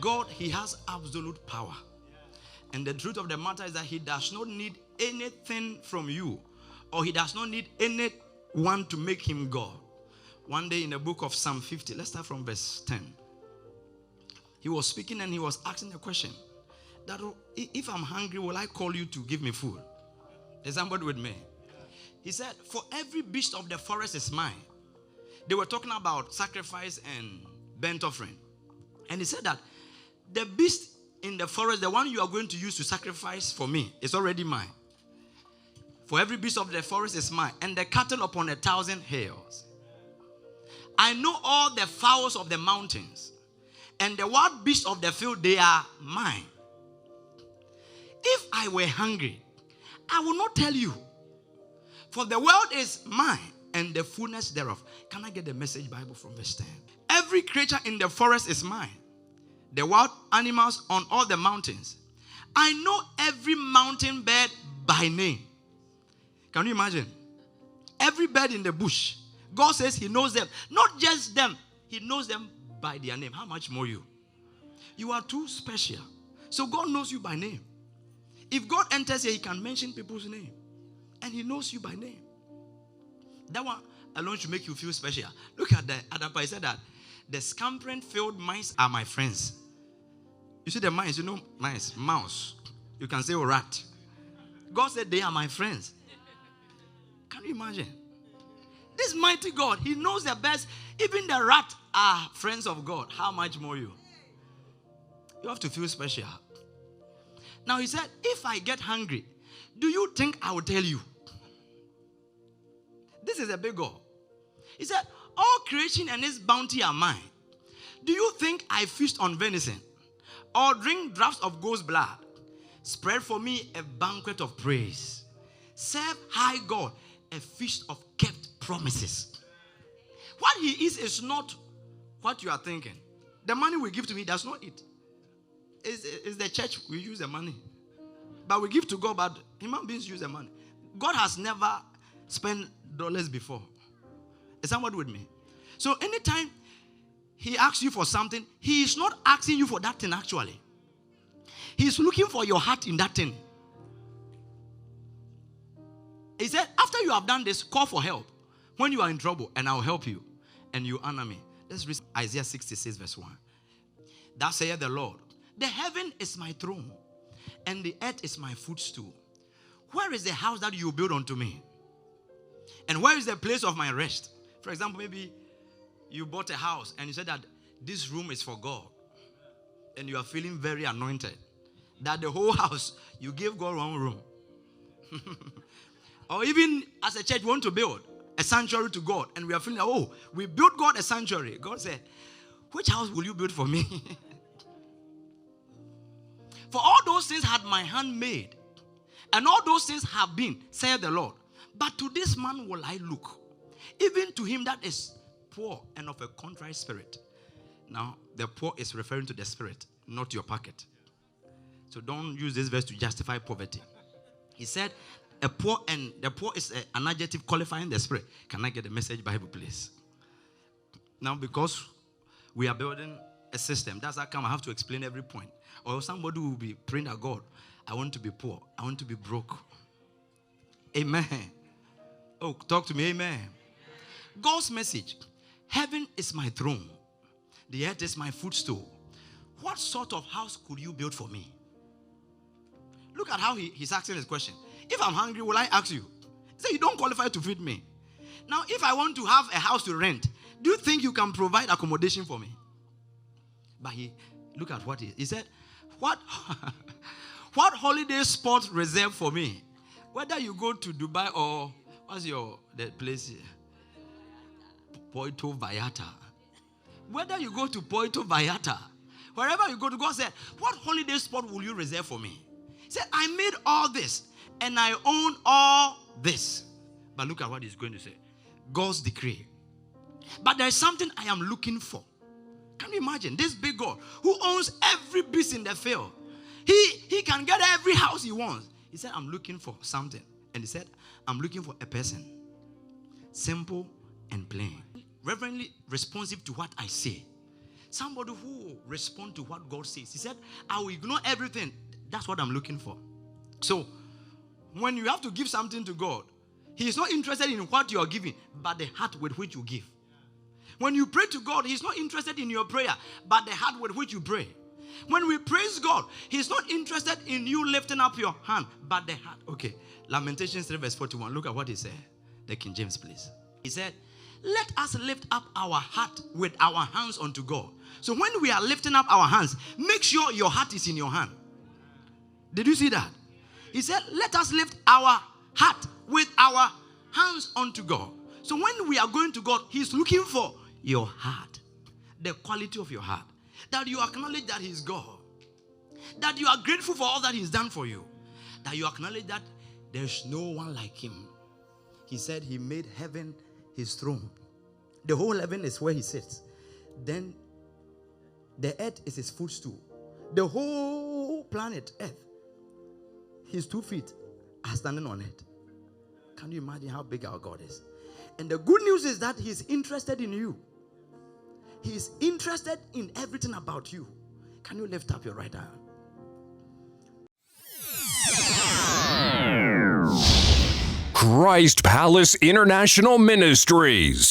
God, he has absolute power. And the truth of the matter is that he does not need anything from you, or he does not need anyone to make him God. One day in the book of Psalm 50, let's start from verse 10. He was speaking and he was asking a question. That if I'm hungry, will I call you to give me food? Is somebody with me? He said, for every beast of the forest is mine. They were talking about sacrifice and burnt offering. And he said that the beast in the forest, the one you are going to use to sacrifice for me, is already mine. For every beast of the forest is mine, and the cattle upon 1,000 hills. I know all the fowls of the mountains, and the wild beasts of the field, they are mine. If I were hungry, I will not tell you. For the world is mine, and the fullness thereof. Can I get the Message Bible from verse 10? Every creature in the forest is mine. The wild animals on all the mountains. I know every mountain bird by name. Can you imagine? Every bird in the bush. God says he knows them. Not just them. He knows them by their name. How much more you? You are too special. So God knows you by name. If God enters here, he can mention people's name. And he knows you by name. That one alone should make you feel special. Look at the other part. He said that the scampering field mice are my friends. You see the mice, you know mice, mouse. You can say rat. God said they are my friends. Can you imagine? This mighty God, he knows the best. Even the rat are friends of God. How much more you? You have to feel special. Now he said, if I get hungry, do you think I will tell you? This is a big God. He said, all creation and its bounty are mine. Do you think I feast on venison or drink draughts of goat's blood? Spread for me a banquet of praise. Serve high God a feast of kept promises. What he is not what you are thinking. The money we give to him does not eat. It's the church we use the money. But we give to God, but human beings use the money. God has never spent dollars before. Is somebody with me? So anytime he asks you for something, he is not asking you for that thing actually. He is looking for your heart in that thing. He said, after you have done this, call for help. When you are in trouble, and I will help you, and you honor me. Let's read Isaiah 66 verse 1. Thus saith the Lord, the heaven is my throne, and the earth is my footstool. Where is the house that you build unto me? And where is the place of my rest? For example, maybe you bought a house, and you said that this room is for God. And you are feeling very anointed. That the whole house, you gave God one room. Or even as a church, we want to build a sanctuary to God. And we are feeling, oh, we built God a sanctuary. God said, which house will you build for me? For all those things had my hand made. And all those things have been, saith the Lord. But to this man will I look. Even to him that is poor and of a contrite spirit. Now, the poor is referring to the spirit, not your pocket. So don't use this verse to justify poverty. He said, the poor is an adjective qualifying the spirit. Can I get the Message Bible, please? Now, because we are building a system, that's how come I have to explain every point. Or somebody will be praying at God, I want to be poor. I want to be broke. Amen. Oh, talk to me. Amen. God's message. Heaven is my throne. The earth is my footstool. What sort of house could you build for me? Look at how he's asking this question. If I'm hungry, will I ask you? He said, you don't qualify to feed me. Now, if I want to have a house to rent, do you think you can provide accommodation for me? But look at what he said. What holiday spot reserved for me? Whether you go to Dubai or what's the place here? Puerto Vallarta. Whether you go to Puerto Vallarta, wherever you go to, God said, what holiday spot will you reserve for me? He said, I made all this and I own all this. But look at what he's going to say. God's decree. But there's something I am looking for. Can you imagine? This big God who owns every beast in the field. He can get every house he wants. He said, I'm looking for something. And he said, I'm looking for a person. Simple and plain. Reverently responsive to what I say. Somebody who will respond to what God says. He said, I will ignore everything. That's what I'm looking for. So, when you have to give something to God, He is not interested in what you are giving, but the heart with which you give. When you pray to God, He's not interested in your prayer, but the heart with which you pray. When we praise God, He's not interested in you lifting up your hand, but the heart. Okay, Lamentations 3 verse 41. Look at what He said. The King James, please. He said, let us lift up our heart with our hands unto God. So when we are lifting up our hands, make sure your heart is in your hand. Did you see that? He said, let us lift our heart with our hands unto God. So when we are going to God, He's looking for your heart, the quality of your heart, that you acknowledge that He's God, that you are grateful for all that He's done for you, that you acknowledge that there's no one like Him. He said He made heaven His throne. The whole heaven is where He sits. Then the earth is His footstool. The whole planet Earth, His 2 feet are standing on it. Can you imagine how big our God is? And the good news is that He's interested in you. He's interested in everything about you. Can you lift up your right hand? Christ Palace International Ministries.